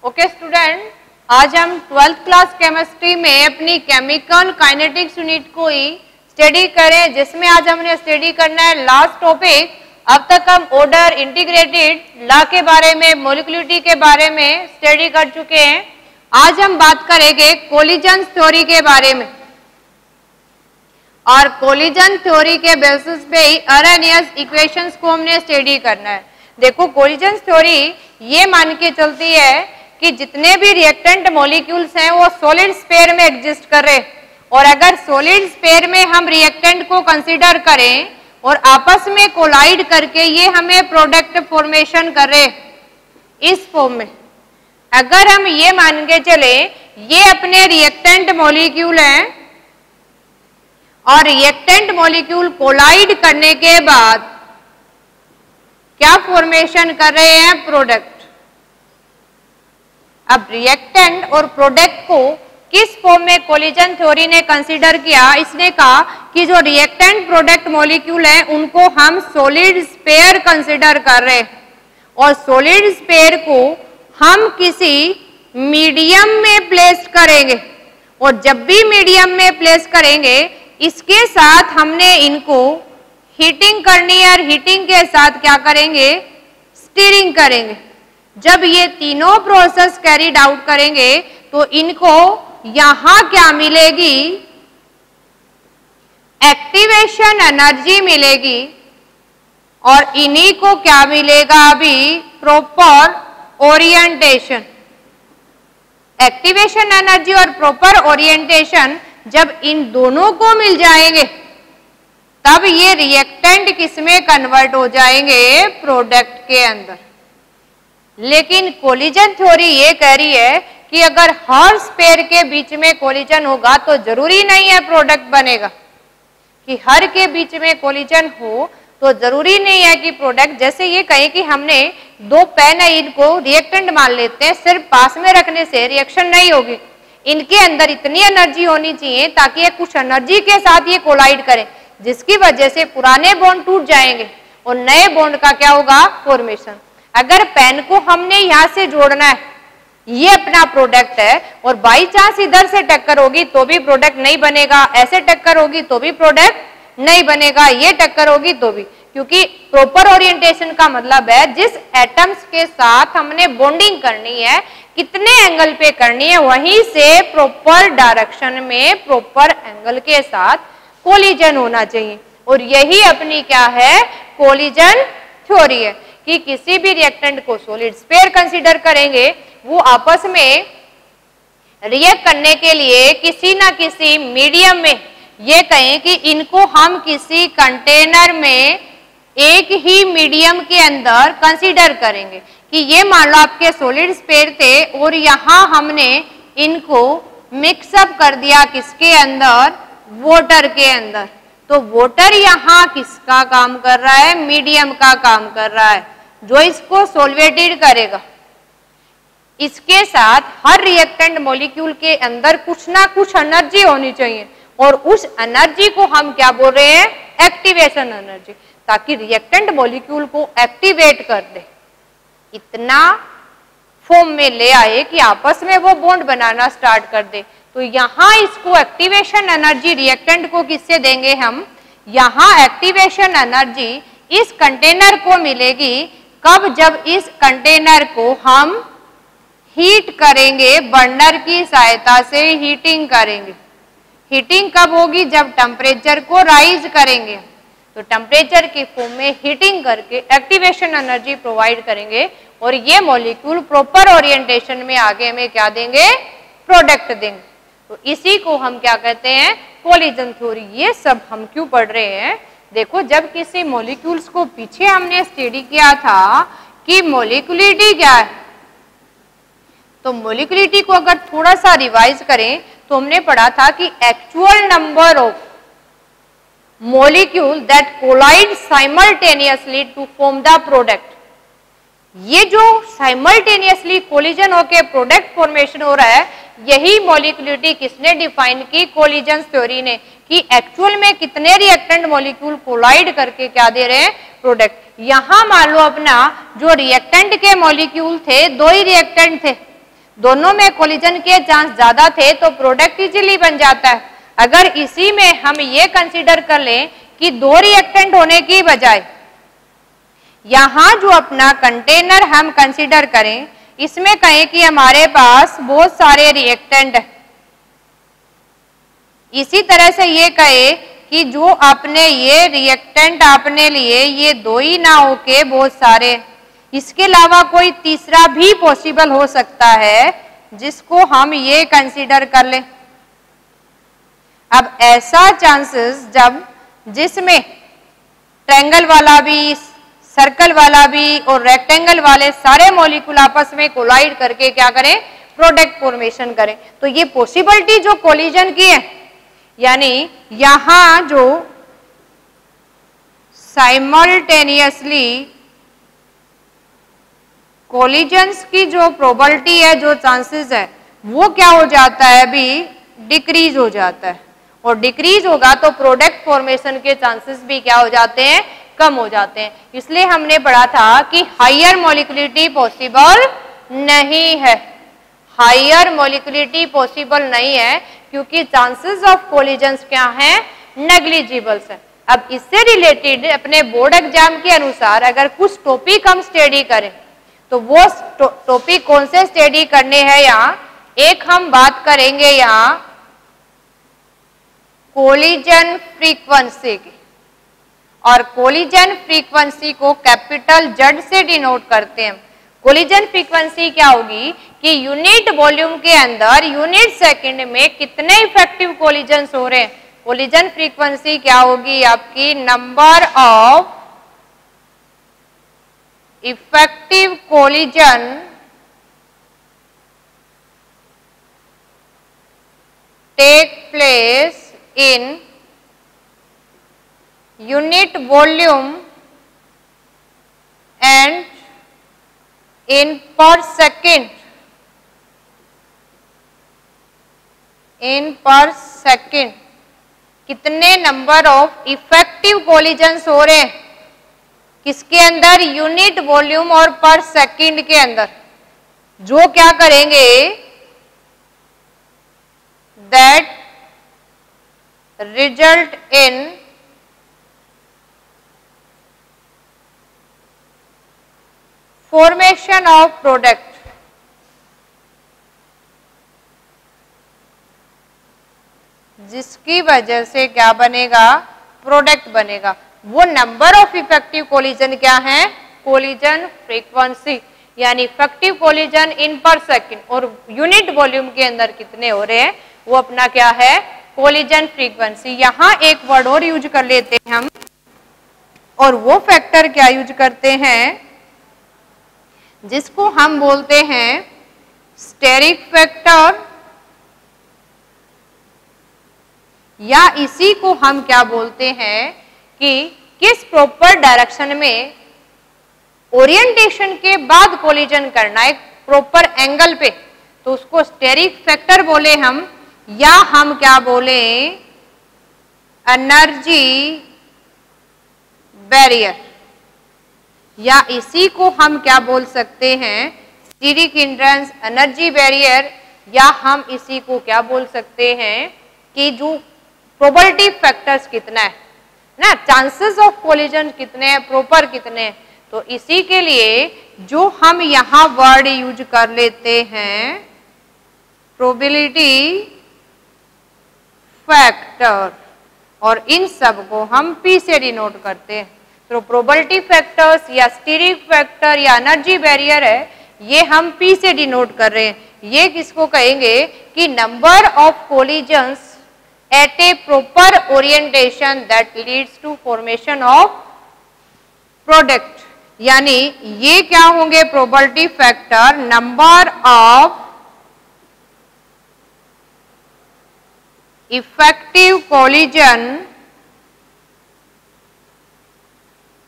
Okay student, आज हम 12th class chemistry में अपनी केमिकल काइनेटिक्स यूनिट को ही स्टडी करें, जिसमें आज हमने स्टडी करना है लास्ट टॉपिक। अब तक हम ऑर्डर, इंटीग्रेटेड लॉ के बारे में, मॉलिक्यूलरिटी के बारे में स्टडी कर चुके हैं। आज हम बात करेंगे कोलिजन थ्योरी के बारे में, और कोलिजन थ्योरी के बेसिस पे ही अरेनियस इक्वेशंस को हमने स्टडी करना है। देखो, कोलिजन थ्योरी ये मान के चलती है कि जितने भी रिएक्टेंट मॉलिक्यूल्स हैं वो सॉलिड स्पेयर में एग्जिस्ट कर रहे, और अगर सॉलिड स्पेयर में हम रिएक्टेंट को कंसीडर करें और आपस में कोलाइड करके ये हमें प्रोडक्ट फॉर्मेशन कर रहे इस फॉर्म में। अगर हम ये मान के चले ये अपने रिएक्टेंट मॉलिक्यूल हैं और रिएक्टेंट मॉलिक्यूल कोलाइड करने के बाद क्या फॉर्मेशन कर रहे हैं? प्रोडक्ट। अब रिएक्टेंट और प्रोडक्ट को किस फॉर्म में कोलिजन थ्योरी ने कंसीडर किया? इसने कहा कि जो रिएक्टेंट प्रोडक्ट मॉलिक्यूल हैं उनको हम सॉलिड स्पेयर कंसीडर कर रहे हैं, और सॉलिड स्पेयर को हम किसी मीडियम में प्लेस करेंगे, और जब भी मीडियम में प्लेस करेंगे इसके साथ हमने इनको हीटिंग करनी है, और हीटिंग के साथ क्या करेंगे? स्टीरिंग करेंगे। जब ये तीनों प्रोसेस कैरीड आउट करेंगे तो इनको यहां क्या मिलेगी? एक्टिवेशन एनर्जी मिलेगी, और इन्हीं को क्या मिलेगा? अभी प्रॉपर ओरिएंटेशन। एक्टिवेशन एनर्जी और प्रॉपर ओरिएंटेशन जब इन दोनों को मिल जाएंगे तब ये रिएक्टेंट किसमें कन्वर्ट हो जाएंगे? प्रोडक्ट के अंदर। लेकिन कोलिजन थ्योरी ये कह रही है कि अगर हर स्पेयर के बीच में कोलिजन होगा तो जरूरी नहीं है प्रोडक्ट बनेगा, कि हर के बीच में कोलिजन हो तो जरूरी नहीं है कि प्रोडक्ट। जैसे ये कहें कि हमने दो पेन है, इनको रिएक्टेंट मान लेते हैं, सिर्फ पास में रखने से रिएक्शन नहीं होगी, इनके अंदर इतनी एनर्जी होनी चाहिए ताकि ये कुछ एनर्जी के साथ ये कोलाइड करें, जिसकी वजह से पुराने बॉन्ड टूट जाएंगे और नए बॉन्ड का क्या होगा? फॉर्मेशन। अगर पेन को हमने यहां से जोड़ना है, ये अपना प्रोडक्ट है, और बाई चांस इधर से टक्कर होगी तो भी प्रोडक्ट नहीं बनेगा, ऐसे टक्कर होगी तो भी प्रोडक्ट नहीं बनेगा, ये टक्कर होगी तो भी, क्योंकि प्रॉपर ओरिएंटेशन का मतलब है जिस एटम्स के साथ हमने बॉन्डिंग करनी है कितने एंगल पे करनी है, वहीं से प्रॉपर डायरेक्शन में प्रॉपर एंगल के साथ कोलिजन होना चाहिए। और यही अपनी क्या है? कोलिजन थ्योरी है कि किसी भी रिएक्टेंट को सॉलिड स्पेयर कंसीडर करेंगे, वो आपस में रिएक्ट करने के लिए किसी ना किसी मीडियम में, ये कहें कि इनको हम किसी कंटेनर में एक ही मीडियम के अंदर कंसीडर करेंगे, कि ये मान लो आपके सॉलिड स्पेयर थे और यहाँ हमने इनको मिक्सअप कर दिया किसके अंदर? वाटर के अंदर। तो वाटर यहाँ किसका काम कर रहा है? मीडियम का काम कर रहा है, जो इसको सॉल्वेटेड करेगा। इसके साथ हर रिएक्टेंट मॉलिक्यूल के अंदर कुछ ना कुछ एनर्जी होनी चाहिए, और उस एनर्जी को हम क्या बोल रहे हैं? एक्टिवेशन एनर्जी, ताकि रिएक्टेंट मॉलिक्यूल को एक्टिवेट कर दे, इतना फॉर्म में ले आए कि आपस में वो बॉन्ड बनाना स्टार्ट कर दे। तो यहाँ इसको एक्टिवेशन एनर्जी रिएक्टेंट को किससे देंगे हम? यहाँ एक्टिवेशन एनर्जी इस कंटेनर को मिलेगी। कब? जब इस कंटेनर को हम हीट करेंगे, बर्नर की सहायता से हीटिंग करेंगे। हीटिंग कब होगी? जब टेम्परेचर को राइज करेंगे, तो टेम्परेचर की फॉर्म में हीटिंग करके एक्टिवेशन एनर्जी प्रोवाइड करेंगे, और ये मॉलिक्यूल प्रॉपर ओरिएंटेशन में आगे हमें क्या देंगे? प्रोडक्ट देंगे। तो इसी को हम क्या कहते हैं? Collision theory. ये सब हम क्यों पढ़ रहे हैं? देखो, जब किसी मॉलिक्यूल्स को पीछे हमने स्टडी किया था कि मॉलिक्यूलरिटी क्या है, तो मॉलिक्यूलरिटी को अगर थोड़ा सा रिवाइज करें तो हमने पढ़ा था कि actual number of molecule that collide simultaneously to form the product। ये जो साइमल्टेनियसली कोलिजन होके प्रोडक्ट फॉर्मेशन हो रहा है, यही मॉलिक्यूलरिटी किसने डिफाइन की? कोलिजन थ्योरी ने, कि एक्चुअल में कितने रिएक्टेंट मॉलिक्यूल कोलाइड करके क्या दे रहे हैं? प्रोडक्ट। यहां मान लो अपना जो रिएक्टेंट के मॉलिक्यूल थे, दो ही रिएक्टेंट थे, दोनों में कोलिजन के चांस ज्यादा थे तो प्रोडक्ट इजीली बन जाता है। अगर इसी में हम ये कंसीडर कर लें कि दो रिएक्टेंट होने की बजाय यहां जो अपना कंटेनर हम कंसीडर करें, इसमें कहें कि हमारे पास बहुत सारे रिएक्टेंट है, इसी तरह से ये कहे कि जो आपने ये रिएक्टेंट आपने लिए ये दो ही ना होके बहुत सारे, इसके अलावा कोई तीसरा भी पॉसिबल हो सकता है जिसको हम ये कंसीडर कर लें। अब ऐसा चांसेस जब जिसमें ट्रायंगल वाला भी, सर्कल वाला भी और रेक्टेंगल वाले सारे मॉलिक्यूल आपस में कोलाइड करके क्या करें, प्रोडक्ट फॉर्मेशन करें, तो ये पॉसिबिलिटी जो कोलिजन की है, यानी यहां जो साइमल्टेनियसली कोलिजन्स की जो प्रोबेबिलिटी है, जो चांसेस है, वो क्या हो जाता है, अभी डिक्रीज हो जाता है, और डिक्रीज होगा तो प्रोडक्ट फॉर्मेशन के चांसेस भी क्या हो जाते हैं, कम हो जाते हैं। इसलिए हमने पढ़ा था कि हायर मॉलिक्यूलिटी पॉसिबल नहीं है, हायर मॉलिक्यूलिटी पॉसिबल नहीं है क्योंकि चांसेस ऑफ कोलिजन्स क्या हैं, नेग्लिजिबल्स है। अब इससे रिलेटेड अपने बोर्ड एग्जाम के अनुसार अगर कुछ टॉपिक हम स्टडी करें तो वो टॉपिक कौन से स्टडी करने हैं, यहाँ एक हम बात करेंगे यहाँ कोलिजन फ्रीक्वेंसी की, और कोलिजन फ्रीक्वेंसी को कैपिटल जेड से डिनोट करते हैं। कोलिजन फ्रीक्वेंसी क्या होगी कि यूनिट वॉल्यूम के अंदर यूनिट सेकंड में कितने इफेक्टिव कोलिजन्स हो रहे हैं, कोलिजन फ्रीक्वेंसी क्या होगी आपकी, number of effective collision take place in unit volume and in per second, कितने नंबर ऑफ इफेक्टिव कोलिजन्स हो रहे हैं किसके अंदर, यूनिट वॉल्यूम और पर सेकंड के अंदर, जो क्या करेंगे that result in formation of product, जिसकी वजह से क्या बनेगा, प्रोडक्ट बनेगा। वो नंबर ऑफ इफेक्टिव कोलिजन क्या है, कोलिजन फ्रीक्वेंसी, यानी इफेक्टिव कोलिजन इन पर सेकंड, और यूनिट वॉल्यूम के अंदर कितने हो रहे हैं, वो अपना क्या है, कोलिजन फ्रीक्वेंसी। यहां एक वर्ड और यूज कर लेते हैं हम, और वो फैक्टर क्या यूज करते हैं, जिसको हम बोलते हैं स्टेरिक फैक्टर, या इसी को हम क्या बोलते हैं कि किस प्रॉपर डायरेक्शन में ओरिएंटेशन के बाद कोलिजन करना है, प्रॉपर एंगल पे, तो उसको स्टेरिक फैक्टर बोले हम, या हम क्या बोले, एनर्जी बैरियर, या इसी को हम क्या बोल सकते हैं, स्टेरिक हिंड्रेंस, एनर्जी बैरियर, या हम इसी को क्या बोल सकते हैं कि जो प्रोबेबिलिटी फैक्टर्स कितना है ना, चांसेस ऑफ कोलिजन कितने हैं, प्रॉपर कितने हैं। तो इसी के लिए जो हम यहां वर्ड यूज कर लेते हैं प्रोबेबिलिटी फैक्टर, और इन सब को हम P से डिनोट करते हैं। तो प्रोबेबिलिटी फैक्टर्स या स्टेरिक फैक्टर या एनर्जी बैरियर है, ये हम P से डिनोट कर रहे हैं। ये किसको कहेंगे कि number of collisions at a proper orientation that leads to formation of product, यानी ये क्या होंगे, probability factor, number of effective collision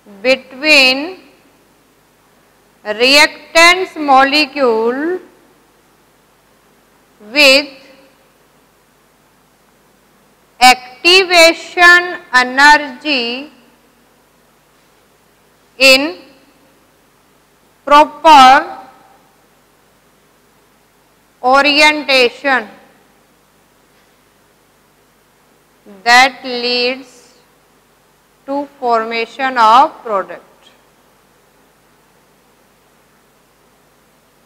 between reactants molecule with activation energy in proper orientation that leads to formation of product,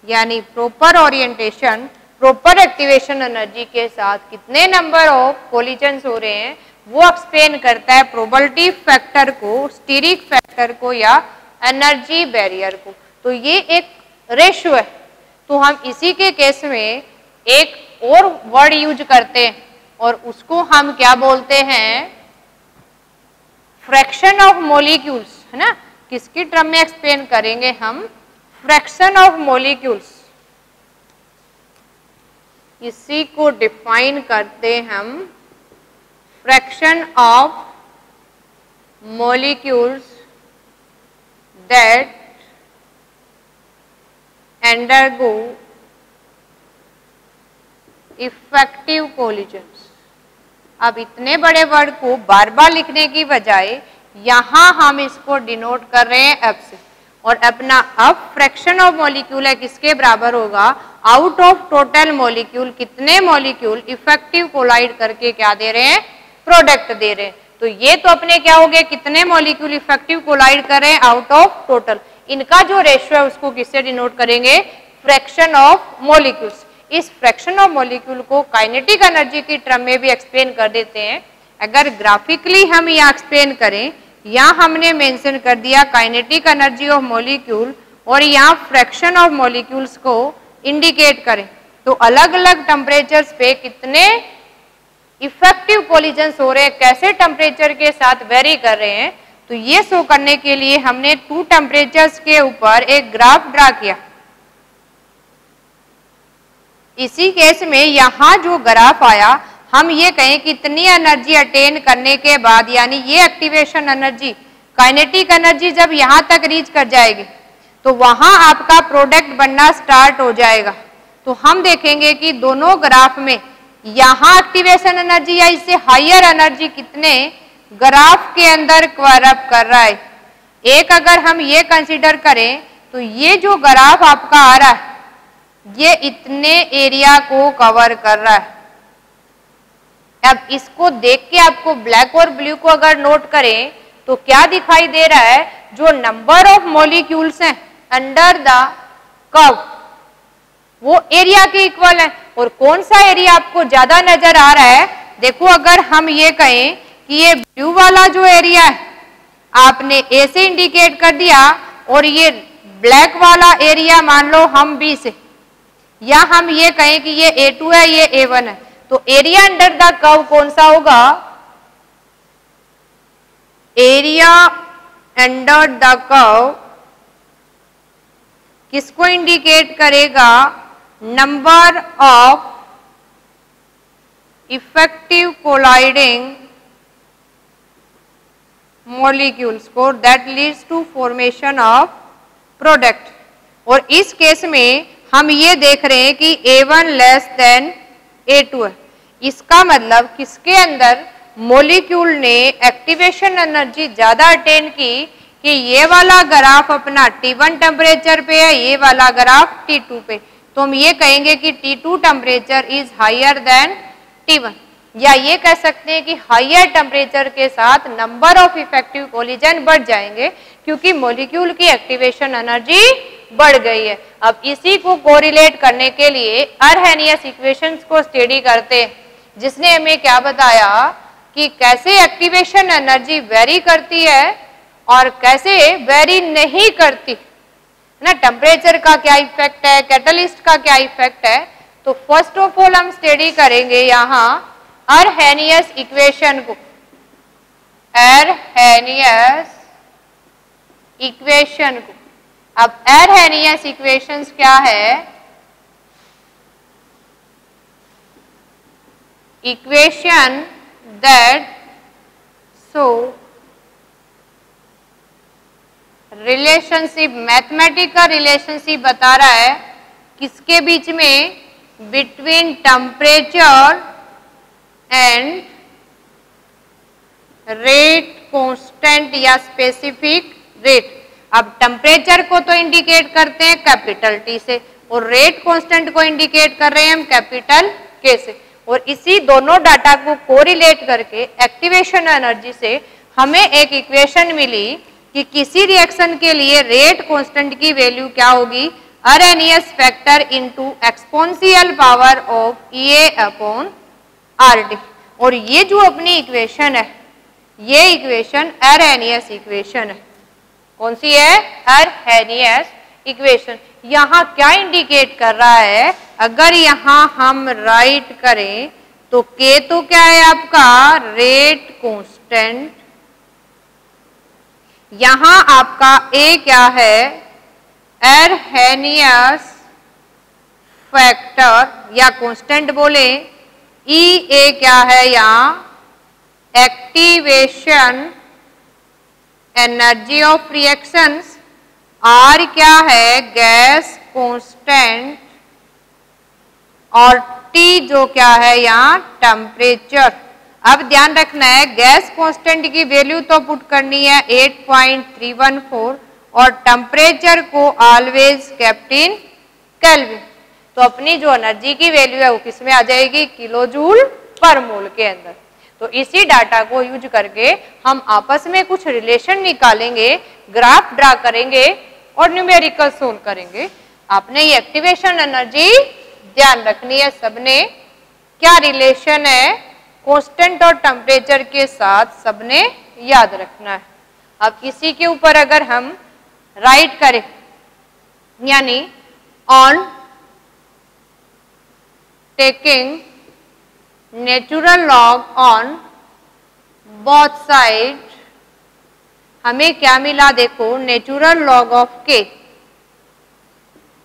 यानी proper orientation, proper activation energy के साथ कितने number of collisions हो रहे हैं वो एक्सप्लेन करता है प्रोबेबिलिटी फैक्टर को, स्टीरिक फैक्टर को या एनर्जी बैरियर को। तो ये एक रेशियो है। तो हम इसी के केस में एक और वर्ड यूज करते हैं और उसको हम क्या बोलते हैं, फ्रैक्शन ऑफ मॉलिक्यूल्स, है ना। किसकी टर्म में एक्सप्लेन करेंगे हम, फ्रैक्शन ऑफ मॉलिक्यूल्स। इसी को डिफाइन करते हम fraction of molecules that undergo effective collisions. अब इतने बड़े वर्ड को बार बार लिखने की बजाय यहां हम इसको डिनोट कर रहे हैं एफ से, और अपना अब फ्रैक्शन ऑफ मॉलिक्यूल है किसके बराबर होगा, आउट ऑफ टोटल मॉलिक्यूल कितने मॉलिक्यूल इफेक्टिव कोलाइड करके क्या दे रहे हैं, प्रोडक्ट दे रहे हैं। तो ये तो अपने क्या हो गए, कितने मॉलिक्यूल इफेक्टिव कोलाइड कर रहे हैं आउट ऑफ टोटल। इनका जो रेशियो है उसको किससे डिनोट करेंगे, फ्रैक्शन ऑफ मॉलिक्यूल्स। इस फ्रैक्शन ऑफ मॉलिक्यूल को काइनेटिक एनर्जी की टर्म में भी एक्सप्लेन कर देते हैं। अगर ग्राफिकली हम यहाँ एक्सप्लेन करें, यहाँ हमने मेंशन कर दिया काइनेटिक एनर्जी ऑफ मॉलिक्यूल और यहाँ फ्रैक्शन ऑफ मॉलिक्यूल्स को इंडिकेट करें, तो अलग अलग टेम्परेचर्स पे कितने इफेक्टिव कोलिजन्स हो रहे हैं, कैसे टेम्परेचर के साथ वेरी कर रहे हैं। तो ये शो करने के लिए हमने 2 टेम्परेचर्स के ऊपर एक ग्राफ ड्रा किया। इसी केस में यहाँ जो ग्राफ आया, हम ये कहें कि इतनी एनर्जी अटेन करने के बाद, यानी ये एक्टिवेशन एनर्जी, काइनेटिक एनर्जी जब यहाँ तक रीच कर जाएगी तो वहां आपका प्रोडक्ट बनना स्टार्ट हो जाएगा। तो हम देखेंगे कि दोनों ग्राफ में यहाँ एक्टिवेशन एनर्जी या इससे हायर एनर्जी कितने ग्राफ के अंदर कवर अप कर रहा है। एक अगर हम ये कंसीडर करें तो ये जो ग्राफ आपका आ रहा है ये इतने एरिया को कवर कर रहा है। अब इसको देख के आपको ब्लैक और ब्लू को अगर नोट करें तो क्या दिखाई दे रहा है, जो नंबर ऑफ मॉलिक्यूल्स हैं अंडर द कर्व वो एरिया के इक्वल है। और कौन सा एरिया आपको ज्यादा नजर आ रहा है, देखो अगर हम ये कहें कि ये ब्लू वाला जो एरिया है आपने ए से इंडिकेट कर दिया और ये ब्लैक वाला एरिया मान लो हम बी से, या हम ये कहें कि ये A2 है ये A1 है, तो एरिया अंडर द कर्व कौन सा होगा, एरिया अंडर द कर्व किसको इंडिकेट करेगा, number of effective colliding molecules को that leads to formation of product. और इस केस में हम ये देख रहे हैं कि A1 लेस देन A2 है। इसका मतलब किसके अंदर मॉलिक्यूल ने एक्टिवेशन एनर्जी ज्यादा अटेन की कि ये वाला ग्राफ अपना T1 टेम्परेचर पे है, ये वाला ग्राफ T2 पे। तो हम ये कहेंगे कि T2 temperature is higher than T1, या ये कह सकते हैं कि हायर टेम्परेचर के साथ नंबर ऑफ इफेक्टिव कोलिजन बढ़ जाएंगे क्योंकि मॉलिक्यूल की एक्टिवेशन एनर्जी बढ़ गई है। अब इसी को कोरिलेट करने के लिए अर्हेनियस इक्वेशंस को स्टडी करते हैं, जिसने हमें क्या बताया कि कैसे एक्टिवेशन एनर्जी वेरी करती है और कैसे वेरी नहीं करती ना, टेम्परेचर का क्या इफेक्ट है, कैटलिस्ट का क्या इफेक्ट है। तो फर्स्ट ऑफ ऑल हम स्टडी करेंगे यहाँ अर्हेनियस इक्वेशन को, अर्हेनियस इक्वेशन को। अब अर्हेनियस इक्वेशंस क्या है, equation that so relationship, mathematical relationship बता रहा है किसके बीच में, between temperature and rate constant या स्पेसिफिक रेट। अब टेम्परेचर को तो इंडिकेट करते हैं कैपिटल T से, और रेट कांस्टेंट को इंडिकेट कर रहे हैं हम कैपिटल के से। और इसी दोनों डाटा को कोरिलेट करके एक्टिवेशन एनर्जी से हमें एक इक्वेशन मिली कि किसी रिएक्शन के लिए रेट कांस्टेंट की वैल्यू क्या होगी, RNS factor into exponential power of EA upon RT. और ये जो अपनी इक्वेशन है, ये इक्वेशन आरएनएस इक्वेशन है। कौन सी है? RNS equation. यहां क्या इंडिकेट कर रहा है, अगर यहां हम राइट करें तो के तो क्या है आपका रेट कांस्टेंट, यहां आपका ए क्या है आरएनएस फैक्टर या कांस्टेंट बोले, ई ए क्या है यहां activation energy of reactions, R क्या है गैस कांस्टेंट, और टी जो क्या है यहाँ टेम्परेचर। अब ध्यान रखना है गैस कांस्टेंट की वैल्यू तो पुट करनी है 8.314 और टेम्परेचर को ऑलवेज केप्ट इन केल्विन। तो अपनी जो एनर्जी की वैल्यू है वो किस में आ जाएगी, किलो जूल पर मोल के अंदर। तो इसी डाटा को यूज करके हम आपस में कुछ रिलेशन निकालेंगे, ग्राफ ड्रा करेंगे और न्यूमेरिकल सोल्व करेंगे। आपने ये एक्टिवेशन एनर्जी ध्यान रखनी है सबने, क्या रिलेशन है कांस्टेंट और टेम्परेचर के साथ सबने याद रखना है। अब इसी के ऊपर अगर हम राइट करें, यानी on taking natural log on both side, हमें क्या मिला देखो, नेचुरल लॉग ऑफ के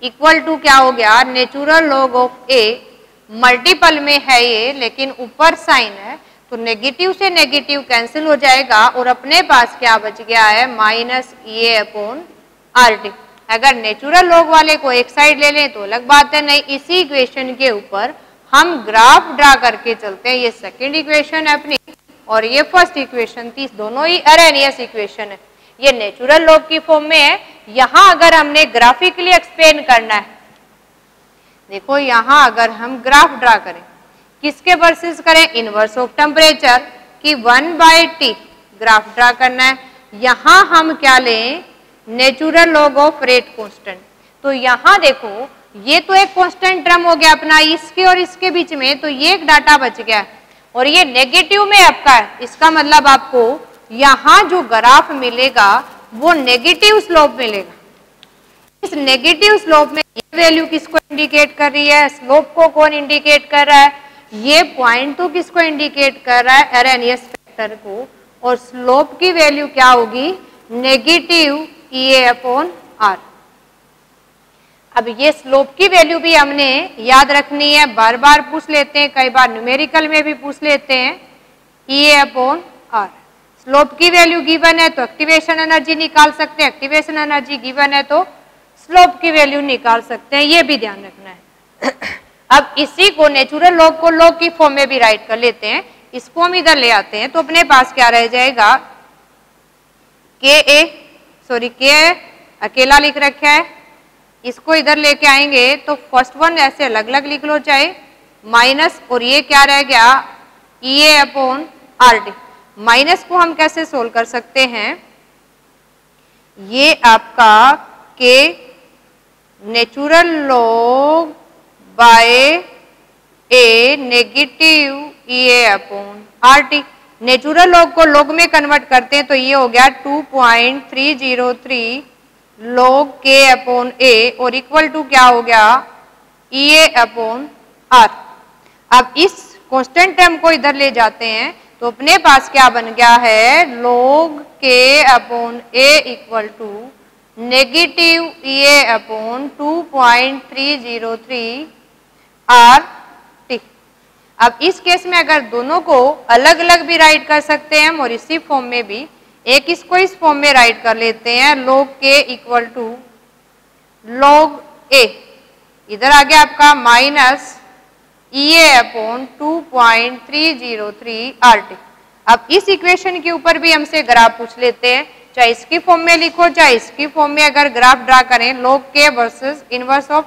इक्वल टू क्या हो गया, natural log of A, multiple में है ये लेकिन ऊपर साइन है तो नेगेटिव से नेगेटिव कैंसिल हो जाएगा और अपने पास क्या बच गया है माइनस ए अपॉन आर टी। अगर नेचुरल लॉग वाले को एक साइड ले लें तो अलग बात है, नहीं इसी इक्वेशन के ऊपर हम ग्राफ ड्रा करके चलते हैं। ये सेकेंड इक्वेशन है अपनी और ये फर्स्ट इक्वेशन थी, दोनों ही आरएनएस इक्वेशन है। ये नेचुरल लॉग की फॉर्म में है। यहां अगर हमने ग्राफिकली एक्सप्लेन करना है, देखो यहां अगर हम ग्राफ ड्रा करें, किसके वर्सेस करें, इनवर्स ऑफ टेम्परेचर की 1/T ग्राफ ड्रा करना है। यहां हम क्या लें, natural log of rate constant. तो यहां देखो ये तो एक कांस्टेंट टर्म हो गया अपना इसके और इसके बीच में, तो ये एक डाटा बच गया और ये नेगेटिव में आपका है। इसका मतलब आपको यहां जो ग्राफ मिलेगा वो नेगेटिव स्लोप मिलेगा। इस नेगेटिव स्लोप में ये वैल्यू किसको इंडिकेट कर रही है, स्लोप को कौन इंडिकेट कर रहा है, ये पॉइंट तो किसको इंडिकेट कर रहा है, आरएनएस फैक्टर को। और स्लोप की वैल्यू क्या होगी, नेगेटिव ई अपॉन आर। अब ये स्लोप की वैल्यू भी हमने याद रखनी है, बार बार पूछ लेते हैं, कई बार न्यूमेरिकल में भी पूछ लेते हैं, ई अपॉन आर। स्लोप की वैल्यू गिवन है तो एक्टिवेशन एनर्जी निकाल सकते हैं, एक्टिवेशन एनर्जी गिवन है तो स्लोप की वैल्यू निकाल सकते हैं, ये भी ध्यान रखना है। अब इसी को नेचुरल लॉग को लॉग की फॉर्म में भी राइट कर लेते हैं, इसको हम इधर ले आते हैं तो अपने पास क्या रह जाएगा, के अकेला लिख रखा है, इसको इधर लेके आएंगे तो फर्स्ट वन ऐसे अलग अलग लिख लो चाहे, माइनस और ये क्या रह गया ई अपॉन आर टी। माइनस को हम कैसे सोल्व कर सकते हैं, ये आपका के natural log by a negative E upon R T. Natural log को लॉग में कन्वर्ट करते हैं तो ये हो गया 2.303 लॉग के अपॉन ए और इक्वल टू क्या हो गया ई अपॉन आर। अब इस कांस्टेंट टर्म को इधर ले जाते हैं तो अपने पास क्या बन गया है, log k upon A equal to negative E upon 2.303 R T. अब इस केस में अगर दोनों को अलग अलग भी राइट कर सकते हैं हम और इसी फॉर्म में भी, एक इसको इस फॉर्म में राइट कर लेते हैं, log k equal to log a, इधर आ गया आपका minus E upon 2.303 R T. अब इस इक्वेशन के ऊपर भी हमसे ग्राफ पूछ लेते हैं, चाहे इसकी फॉर्म में लिखो चाहे इसकी फॉर्म में, अगर ग्राफ ड्रा करें log k versus inverse of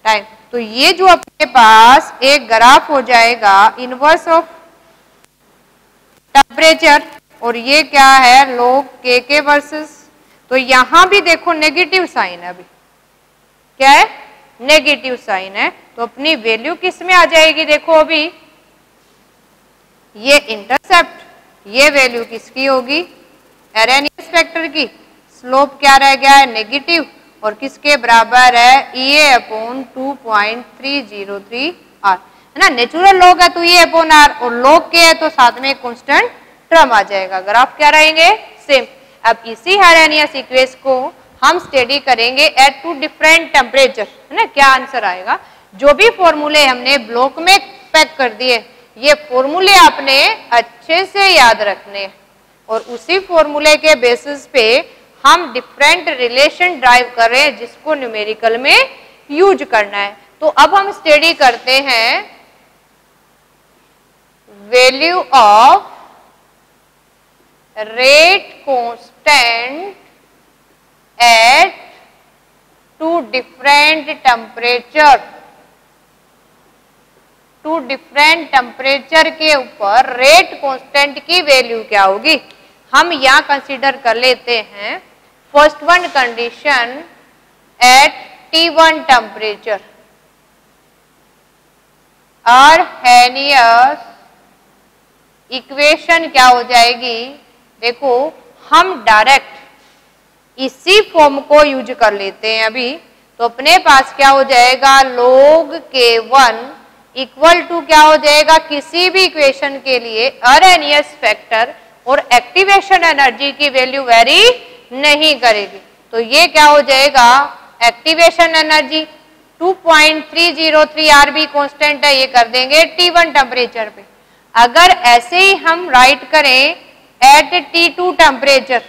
time. तो ये जो अपने पास एक ग्राफ हो जाएगा इनवर्स ऑफ टेम्परेचर, और ये क्या है log के वर्सेस, तो यहां भी देखो नेगेटिव साइन है, अभी क्या है नेगेटिव साइन है, तो अपनी वैल्यू किस में आ जाएगी, देखो अभी ये इंटरसेप्ट, ये वैल्यू किसकी होगी एरेनियस फैक्टर की, स्लोप क्या रह गया है नेगेटिव, और किसके बराबर है EA अपॉन 2.303 आर, है ना, नेचुरल लॉग है तो EA अपॉन आर, और लॉग के है तो साथ में कांस्टेंट टर्म आ जाएगा, ग्राफ क्या रहेंगे सेम। अब इसी हेरेनियस इक्वेशन को हम स्टडी करेंगे एट टू डिफरेंट टेम्परेचर, है ना, क्या आंसर आएगा। जो भी फॉर्मूले हमने ब्लॉक में पैक कर दिए, ये फॉर्मूले आपने अच्छे से याद रखने, और उसी फॉर्मूले के बेसिस पे हम डिफरेंट रिलेशन ड्राइव कर रहे हैं जिसको न्यूमेरिकल में यूज करना है। तो अब हम स्टडी करते हैं value of rate constant at two different temperature. Two different temperature के ऊपर रेट कांस्टेंट की वैल्यू क्या होगी, हम यहां कंसीडर कर लेते हैं first one condition at T1 temperature, और हेनियस इक्वेशन क्या हो जाएगी, देखो हम डायरेक्ट इसी फॉर्म को यूज कर लेते हैं अभी, तो अपने पास क्या हो जाएगा log K1 इक्वल टू क्या हो जाएगा, किसी भी इक्वेशन के लिए अरेनियस फैक्टर और एक्टिवेशन एनर्जी की वैल्यू वेरी नहीं करेगी, तो ये क्या हो जाएगा एक्टिवेशन एनर्जी 2.303 आर भी कांस्टेंट है, ये कर देंगे T1 टेम्परेचर पे। अगर ऐसे ही हम राइट करें eight T2 temperature,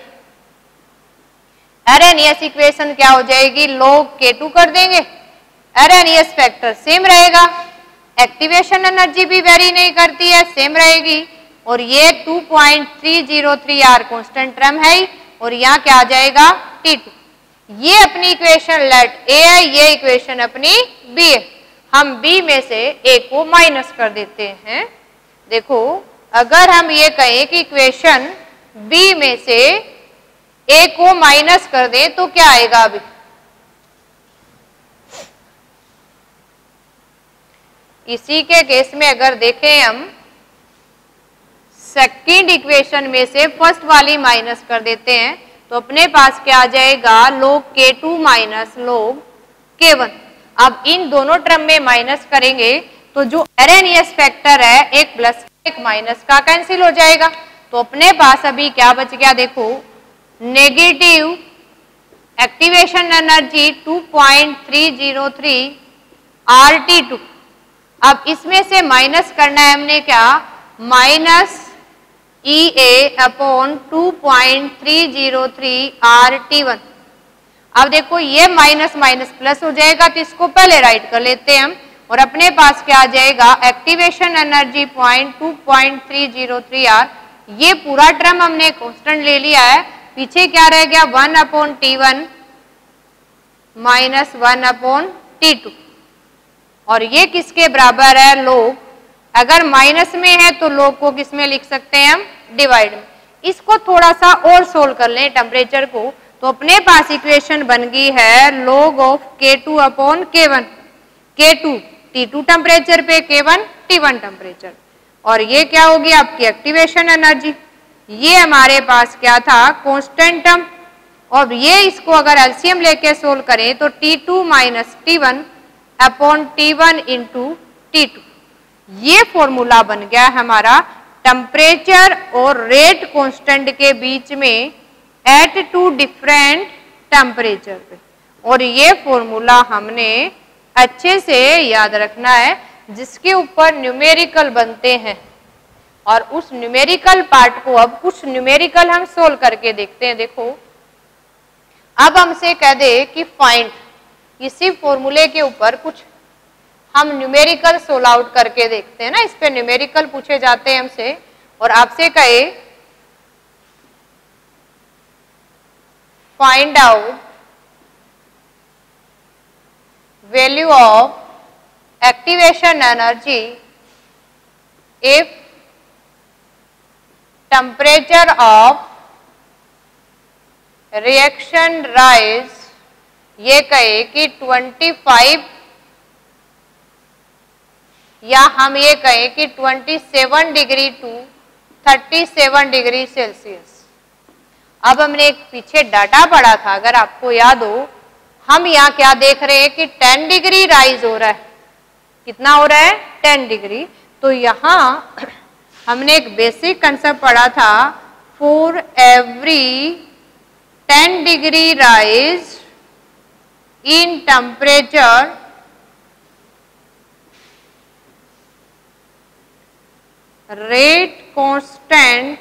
erroneous equation क्या हो जाएगी log K2 कर देंगे, एरेनियस फैक्टर सेम रहेगा, एक्टिवेशन एनर्जी भी वेरी नहीं करती है सेम रहेगी, और ये 2.303 आर कांस्टेंट टर्म है, और यहाँ क्या आ जाएगा T2। ये अपनी इक्वेशन लेट ए है, ये इक्वेशन अपनी बी है, हम बी में से ए को माइनस कर देते हैं। देखो अगर हम ये कहें कि इक्वेशन बी में से ए को माइनस कर दें तो क्या आएगा, अभी इसी के केस में अगर देखें हम सेकंड इक्वेशन में से फर्स्ट वाली माइनस कर देते हैं, तो अपने पास क्या आ जाएगा log K2 minus log K1। अब इन दोनों टर्म में माइनस करेंगे तो जो एरेनियस फैक्टर है एक प्लस एक माइनस का कैंसिल हो जाएगा, तो अपने पास अभी क्या बच गया, देखो नेगेटिव एक्टिवेशन एनर्जी 2.303 RT2। अब इसमें से माइनस करना है हमने क्या, माइनस EA अपॉन 2.303 RT1। अब देखो ये माइनस माइनस प्लस हो जाएगा, तो इसको पहले राइट कर लेते हैं हम, और अपने पास क्या आ जाएगा एक्टिवेशन एनर्जी 2.303 R, ये पूरा टर्म हमने कांस्टेंट ले लिया है, पीछे क्या रह गया 1 upon T1 minus 1 upon T2, और ये किसके बराबर है log, अगर माइनस में है तो log को किस में लिख सकते हैं हम डिवाइड में। इसको थोड़ा सा और सोल्व कर लें टेम्परेचर को, तो अपने पास इक्वेशन बन गई है log of K2 upon K1, K2 T2 temperature पे, K1 T1 टेम्परेचर, और ये क्या होगी आपकी एक्टिवेशन एनर्जी, ये हमारे पास क्या था कांस्टेंट टर्म, और ये इसको अगर एलसीएम लेके सोल्व करें तो T2 minus T1 upon T1 into T2, ये फॉर्मूला बन गया हमारा टेम्परेचर और रेट कांस्टेंट के बीच में एट टू डिफरेंट टेम्परेचर पे, और ये फॉर्मूला हमने अच्छे से याद रखना है जिसके ऊपर न्यूमेरिकल बनते हैं, और उस न्यूमेरिकल पार्ट को अब कुछ न्यूमेरिकल हम सोल्व करके देखते हैं। देखो अब हमसे कह दे कि फाइंड, इसी फॉर्मूले के ऊपर कुछ हम न्यूमेरिकल सोल्व आउट करके देखते हैं ना, इस पे न्यूमेरिकल पूछे जाते हैं हमसे, और आपसे कहे find out value of activation energy if temperature of reaction rise, ये कहे कि 25 या हम ये कहें कि 27 डिग्री टू 37 डिग्री सेल्सियस। अब हमने एक पीछे डाटा पढ़ा था, अगर आपको याद हो, हम यहाँ क्या देख रहे हैं कि 10 डिग्री राइज हो रहा है। कितना हो रहा है? 10 डिग्री। तो यहाँ हमने एक बेसिक कंसेप्ट पढ़ा था, for every 10 degree rise in temperature rate constant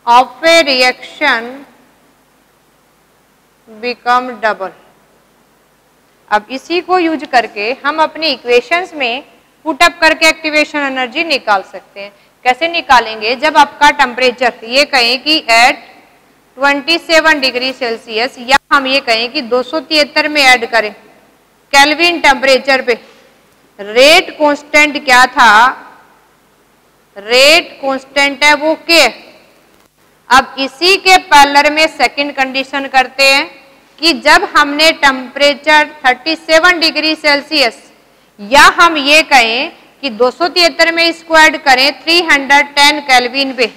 of a reaction become double। अब इसी को यूज करके हम अपनी इक्वेशंस में पुट अप करके एक्टिवेशन एनर्जी निकाल सकते हैं। कैसे निकालेंगे? जब आपका टेम्परेचर ये कहें कि एट 27 डिग्री सेल्सियस, या हम ये कहें कि 273 में ऐड करें केल्विन टेम्परेचर पे, रेट कांस्टेंट क्या था? रेट कांस्टेंट है वो के। अब इसी के पैरेलल में सेकंड कंडीशन करते हैं कि जब हमने टेम्परेचर 37 डिग्री सेल्सियस, या हम ये कहें कि 273 में इसको ऐड करें 310 केल्विन पे,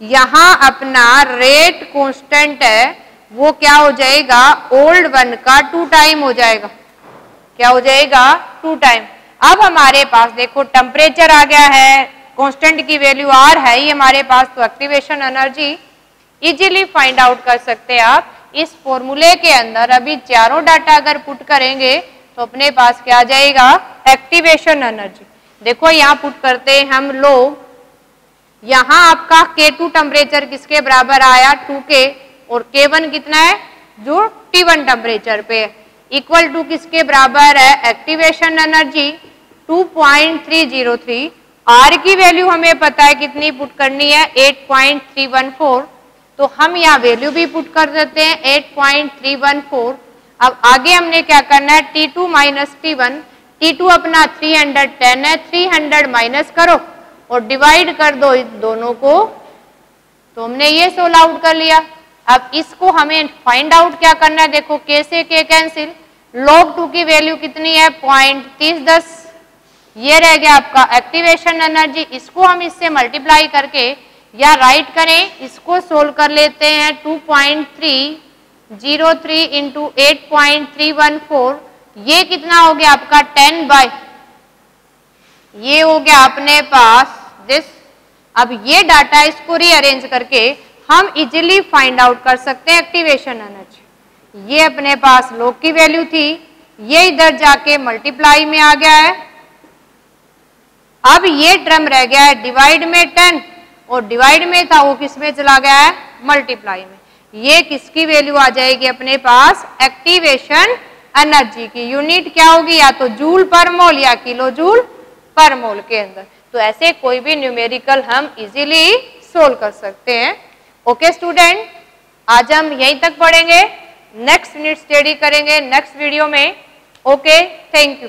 यहां अपना रेट कांस्टेंट है वो क्या हो जाएगा? ओल्ड वन का 2 टाइम हो जाएगा। क्या हो जाएगा? 2 टाइम। अब हमारे पास देखो टेम्परेचर आ गया है, कांस्टेंट की वैल्यू आर है ये हमारे पास, तो activation energy easily find out कर सकते हैं आप इस फॉर्मूले के अंदर। अभी चारों डाटा अगर पुट करेंगे तो अपने पास क्या आ जाएगा? Activation energy. देखो यहाँ पुट करते हैं हम लोग, यहाँ आपका K2 टेम्परेचर किसके बराबर आया? 2K, और K1 कितना है? जो T1 टेम्परेचर पे है, इक्वल टू किसके बराबर है? Activation energy 2.303। आर की वैल्यू हमें पता है कितनी पुट करनी है? 8.314। तो हम यहाँ वैल्यू भी पुट कर देते हैं 8.314। अब आगे हमने क्या करना है? T2 minus T1। T2 अपना 310 है, 300 माइनस करो और डिवाइड कर दो इस दोनों को, तो हमने ये सोल्व आउट कर लिया। अब इसको हमें फाइंड आउट क्या करना है? देखो K से K कैंसिल, log 2 की वैल्यू कितनी है? 0.3010। ये रह गया आपका एक्टिवेशन एनर्जी। इसको हम इससे मल्टीप्लाई करके या राइट करें, इसको सोल्व कर लेते हैं। 2.303 इंटू 8.314, ये कितना हो गया आपका? 10 बाय, ये हो गया अपने पास दिस। अब ये डाटा इसको रीअरेंज करके हम इजीली फाइंड आउट कर सकते हैं एक्टिवेशन एनर्जी। ये अपने पास log की वैल्यू थी, ये इधर जाके मल्टीप्लाई में आ गया है। अब ये टर्म रह गया है डिवाइड में 10, और डिवाइड में था वो किस में चला गया है? मल्टीप्लाई में। ये किसकी वैल्यू आ जाएगी अपने पास? एक्टिवेशन एनर्जी की। यूनिट क्या होगी? या तो जूल पर मोल या किलो जूल पर मोल के अंदर। तो ऐसे कोई भी न्यूमेरिकल हम इजीली सोल्व कर सकते हैं। ओके स्टूडेंट, आज हम यहीं तक पढ़ेंगे, नेक्स्ट यूनिट स्टडी करेंगे नेक्स्ट वीडियो में। Okay, thank you.